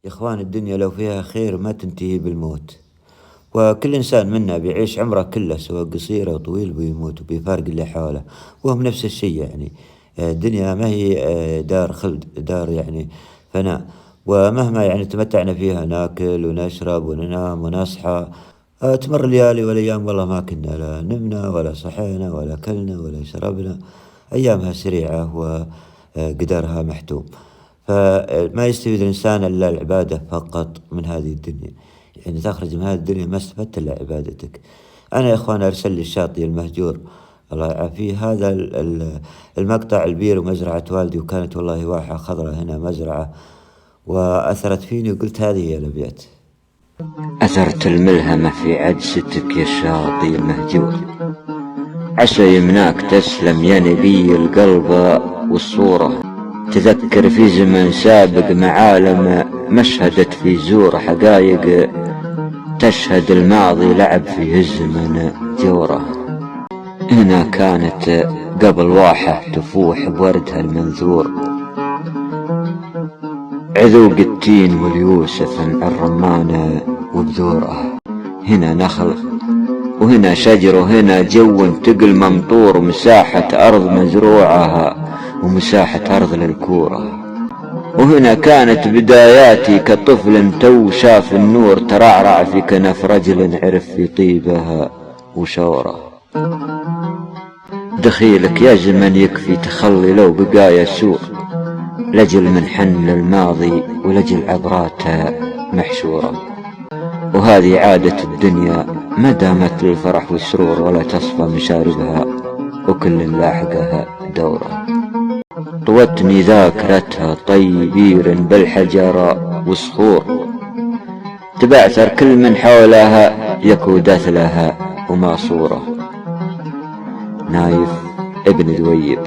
يا إخوان، الدنيا لو فيها خير ما تنتهي بالموت، وكل إنسان منا بيعيش عمره كله سواء قصير أو طويل بيموت وبيفارق اللي حوله، وهم نفس الشي يعني. الدنيا ما هي دار خلد، دار يعني فناء. ومهما يعني تمتعنا فيها ناكل ونشرب وننام ونصحى، تمر الليالي والأيام والله ما كنا لا نمنا ولا صحينا ولا كلنا ولا شربنا. أيامها سريعة وقدرها محتوم. فما يستفيد الإنسان إلا العبادة فقط من هذه الدنيا. يعني تخرج من هذه الدنيا ما استفدت إلا عبادتك. أنا يا إخوان أرسل لي الشاطئ المهجور الله يعافيه، هذا المقطع البير ومزرعة والدي، وكانت والله واحة خضراء هنا مزرعة، وأثرت فيني وقلت هذه هي الأبيات. أثرت الملهمة في عجستك يا الشاطئ المهجور، عسى يمناك تسلم يا نبي القلب والصورة. تذكر في زمن سابق معالم مشهدت في زور حقايق، تشهد الماضي لعب فيه الزمن جوره. هنا كانت قبل واحة تفوح بوردها المنثور، عذوق التين واليوسف الرمان وبذوره. هنا نخل وهنا شجر وهنا جو تقل ممطور، ومساحة أرض مزروعها ومساحة أرض للكورة. وهنا كانت بداياتي كطفل تو شاف النور، ترعرع في كنف رجل عرف في طيبها وشوره. دخيلك يا زمن يكفي تخلي لو بقايا سور، لجل من حن للماضي ولجل عبراتها محشورة. وهذه عادة الدنيا ما دامت للفرح والسرور، ولا تصفى مشاربها وكل لاحقها دوره. طوتني ذاكرتها طيبير بالحجر وصخور، تبعثر كل من حولها يكود أثلها وما صوره. نايف ابن ذويب.